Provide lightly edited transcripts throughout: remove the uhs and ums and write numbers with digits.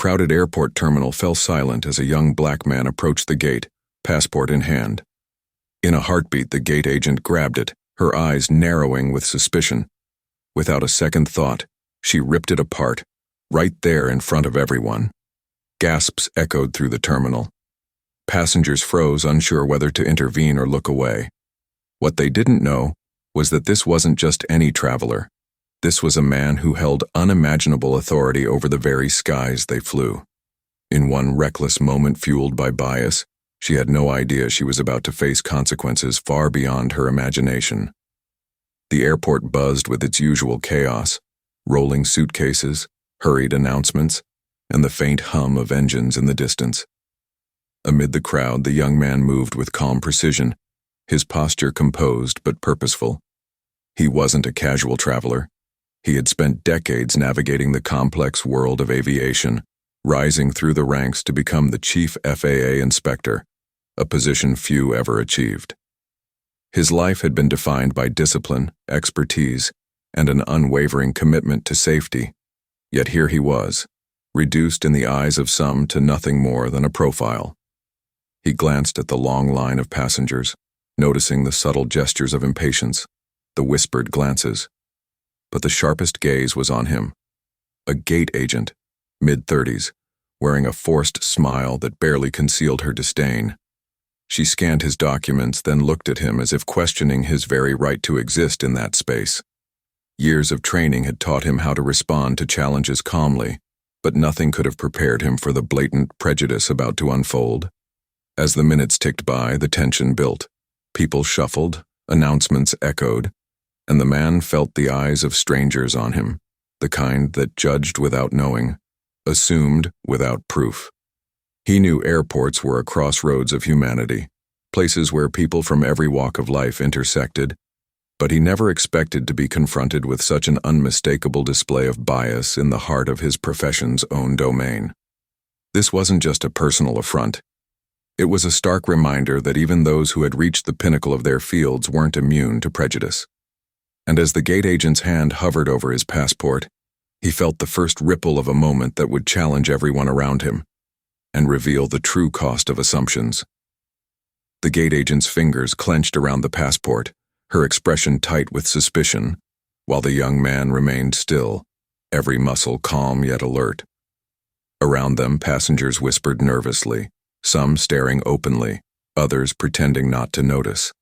crowded airport terminal fell silent as a young black man approached the gate, passport in hand. In a heartbeat, the gate agent grabbed it, her eyes narrowing with suspicion. Without a second thought, she ripped it apart, right there in front of everyone. Gasps echoed through the terminal. Passengers froze, unsure whether to intervene or look away. What they didn't know was that this wasn't just any traveler. This was a man who held unimaginable authority over the very skies they flew. In one reckless moment fueled by bias, she had no idea she was about to face consequences far beyond her imagination. The airport buzzed with its usual chaos, rolling suitcases, hurried announcements, and the faint hum of engines in the distance. Amid the crowd, the young man moved with calm precision, his posture composed but purposeful. He wasn't a casual traveler. He had spent decades navigating the complex world of aviation, rising through the ranks to become the chief FAA inspector, a position few ever achieved. His life had been defined by discipline, expertise, and an unwavering commitment to safety. Yet here he was, reduced in the eyes of some to nothing more than a profile. He glanced at the long line of passengers, noticing the subtle gestures of impatience, the whispered glances. But the sharpest gaze was on him. A gate agent, mid-30s, wearing a forced smile that barely concealed her disdain. She scanned his documents, then looked at him as if questioning his very right to exist in that space. Years of training had taught him how to respond to challenges calmly, but nothing could have prepared him for the blatant prejudice about to unfold. As the minutes ticked by, the tension built. People shuffled, announcements echoed, and the man felt the eyes of strangers on him, the kind that judged without knowing, assumed without proof. He knew airports were a crossroads of humanity, places where people from every walk of life intersected, but he never expected to be confronted with such an unmistakable display of bias in the heart of his profession's own domain. This wasn't just a personal affront. It was a stark reminder that even those who had reached the pinnacle of their fields weren't immune to prejudice. And as the gate agent's hand hovered over his passport, he felt the first ripple of a moment that would challenge everyone around him and reveal the true cost of assumptions. The gate agent's fingers clenched around the passport, her expression tight with suspicion, while the young man remained still, every muscle calm yet alert. Around them, passengers whispered nervously, some staring openly, others pretending not to notice.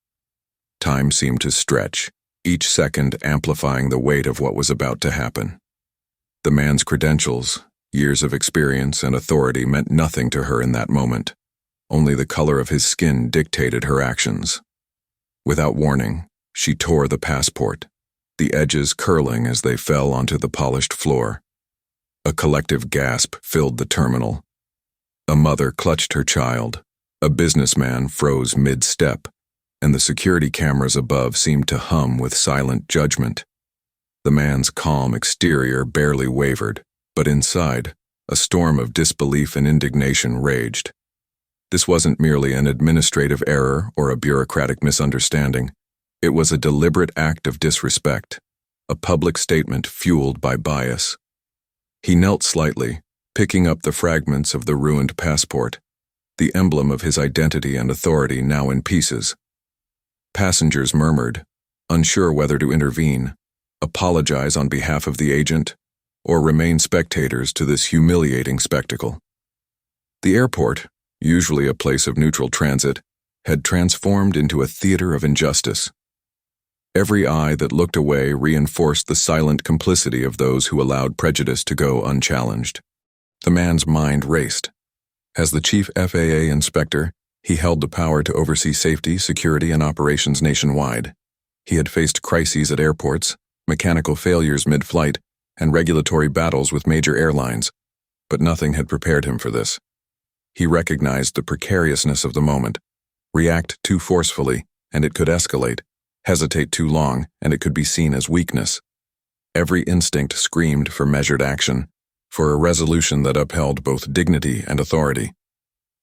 Time seemed to stretch, each second amplifying the weight of what was about to happen. The man's credentials, years of experience and authority meant nothing to her in that moment. Only the color of his skin dictated her actions. Without warning, she tore the passport, the edges curling as they fell onto the polished floor. A collective gasp filled the terminal. A mother clutched her child, a businessman froze mid-step, and the security cameras above seemed to hum with silent judgment. The man's calm exterior barely wavered, but inside, a storm of disbelief and indignation raged. This wasn't merely an administrative error or a bureaucratic misunderstanding. It was a deliberate act of disrespect, a public statement fueled by bias. He knelt slightly, picking up the fragments of the ruined passport, the emblem of his identity and authority now in pieces. Passengers murmured, unsure whether to intervene, apologize on behalf of the agent, or remain spectators to this humiliating spectacle. The airport, usually a place of neutral transit, had transformed into a theater of injustice. Every eye that looked away reinforced the silent complicity of those who allowed prejudice to go unchallenged. The man's mind raced. As the chief FAA inspector, he held the power to oversee safety, security, and operations nationwide. He had faced crises at airports, mechanical failures mid-flight, and regulatory battles with major airlines, but nothing had prepared him for this. He recognized the precariousness of the moment. React too forcefully, and it could escalate. Hesitate too long, and it could be seen as weakness. Every instinct screamed for measured action, for a resolution that upheld both dignity and authority.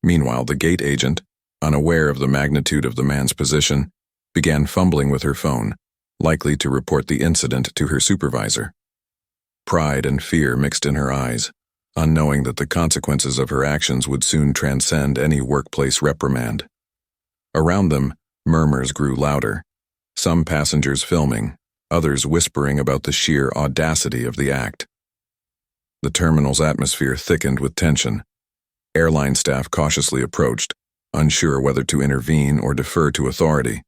Meanwhile, the gate agent, unaware of the magnitude of the man's position, began fumbling with her phone, likely to report the incident to her supervisor. Pride and fear mixed in her eyes, unknowing that the consequences of her actions would soon transcend any workplace reprimand. Around them, murmurs grew louder, some passengers filming, others whispering about the sheer audacity of the act. The terminal's atmosphere thickened with tension. Airline staff cautiously approached, unsure whether to intervene or defer to authority.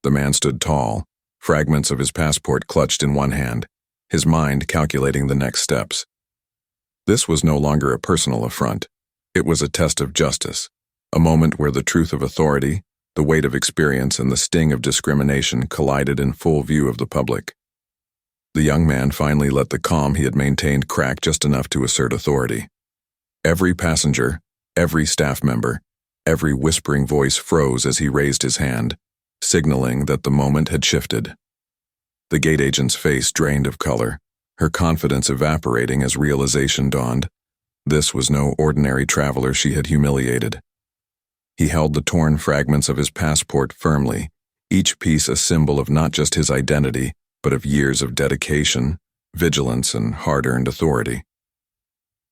The man stood tall, fragments of his passport clutched in one hand, his mind calculating the next steps. This was no longer a personal affront. It was a test of justice, a moment where the truth of authority, the weight of experience, and the sting of discrimination collided in full view of the public. The young man finally let the calm he had maintained crack just enough to assert authority. Every passenger, every staff member, every whispering voice froze as he raised his hand, signaling that the moment had shifted. The gate agent's face drained of color, her confidence evaporating as realization dawned. This was no ordinary traveler she had humiliated. He held the torn fragments of his passport firmly, each piece a symbol of not just his identity, but of years of dedication, vigilance, and hard-earned authority.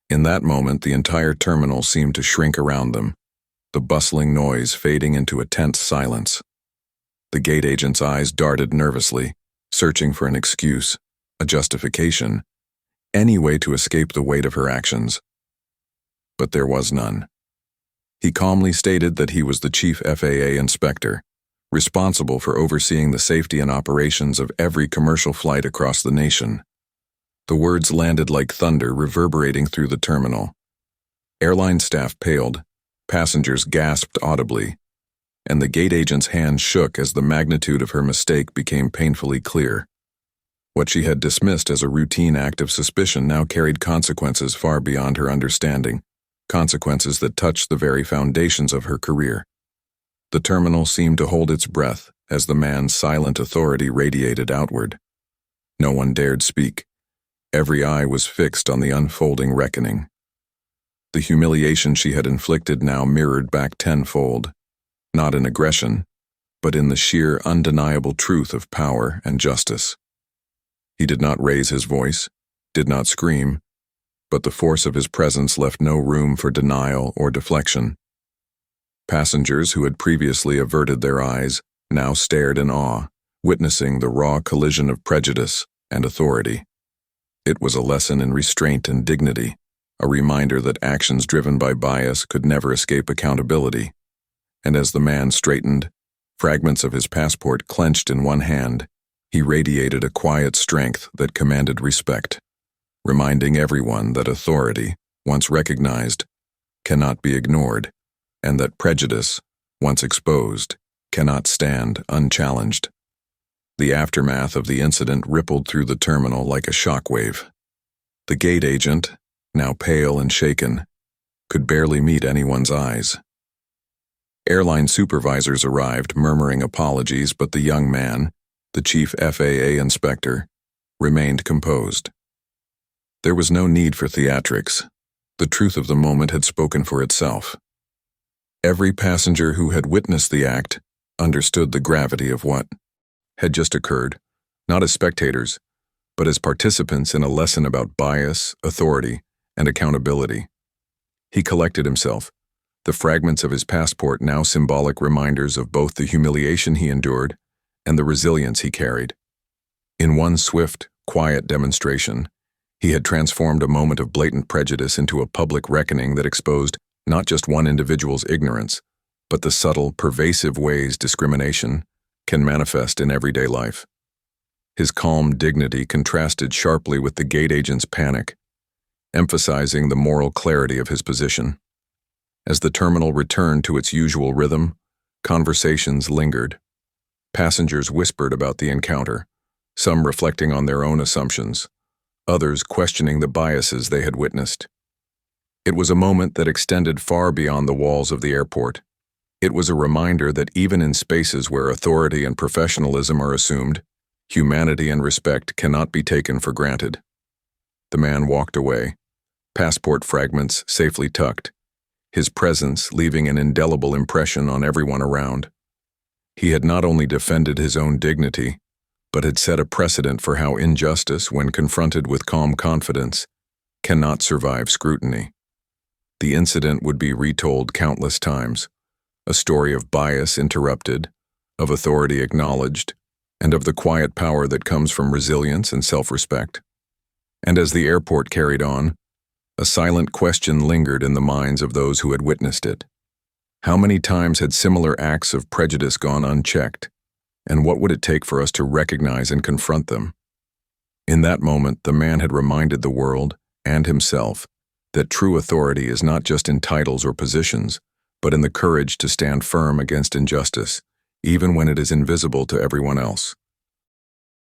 In that moment, the entire terminal seemed to shrink around them, the bustling noise fading into a tense silence. The gate agent's eyes darted nervously, searching for an excuse, a justification, any way to escape the weight of her actions. But there was none. He calmly stated that he was the chief FAA inspector, responsible for overseeing the safety and operations of every commercial flight across the nation. The words landed like thunder, reverberating through the terminal. Airline staff paled, passengers gasped audibly, and the gate agent's hand shook as the magnitude of her mistake became painfully clear. What she had dismissed as a routine act of suspicion now carried consequences far beyond her understanding, consequences that touched the very foundations of her career. The terminal seemed to hold its breath as the man's silent authority radiated outward. No one dared speak. Every eye was fixed on the unfolding reckoning. The humiliation she had inflicted now mirrored back tenfold, not in aggression, but in the sheer, undeniable truth of power and justice. He did not raise his voice, did not scream, but the force of his presence left no room for denial or deflection. Passengers who had previously averted their eyes now stared in awe, witnessing the raw collision of prejudice and authority. It was a lesson in restraint and dignity, a reminder that actions driven by bias could never escape accountability. And as the man straightened, fragments of his passport clenched in one hand, he radiated a quiet strength that commanded respect, reminding everyone that authority, once recognized, cannot be ignored, and that prejudice, once exposed, cannot stand unchallenged. The aftermath of the incident rippled through the terminal like a shockwave. The gate agent, now pale and shaken, could barely meet anyone's eyes. Airline supervisors arrived, murmuring apologies, but the young man, the chief FAA inspector, remained composed. There was no need for theatrics. The truth of the moment had spoken for itself. Every passenger who had witnessed the act understood the gravity of what had just occurred, not as spectators, but as participants in a lesson about bias, authority, and accountability. He collected himself, the fragments of his passport now symbolic reminders of both the humiliation he endured and the resilience he carried. In one swift, quiet demonstration, he had transformed a moment of blatant prejudice into a public reckoning that exposed not just one individual's ignorance, but the subtle, pervasive ways discrimination can manifest in everyday life. His calm dignity contrasted sharply with the gate agent's panic, emphasizing the moral clarity of his position. As the terminal returned to its usual rhythm, conversations lingered. Passengers whispered about the encounter, some reflecting on their own assumptions, others questioning the biases they had witnessed. It was a moment that extended far beyond the walls of the airport. It was a reminder that even in spaces where authority and professionalism are assumed, humanity and respect cannot be taken for granted. The man walked away, passport fragments safely tucked, his presence leaving an indelible impression on everyone around. He had not only defended his own dignity, but had set a precedent for how injustice, when confronted with calm confidence, cannot survive scrutiny. The incident would be retold countless times, a story of bias interrupted, of authority acknowledged, and of the quiet power that comes from resilience and self-respect. And as the airport carried on, a silent question lingered in the minds of those who had witnessed it. How many times had similar acts of prejudice gone unchecked, and what would it take for us to recognize and confront them? In that moment, the man had reminded the world, and himself, that true authority is not just in titles or positions, but in the courage to stand firm against injustice, even when it is invisible to everyone else.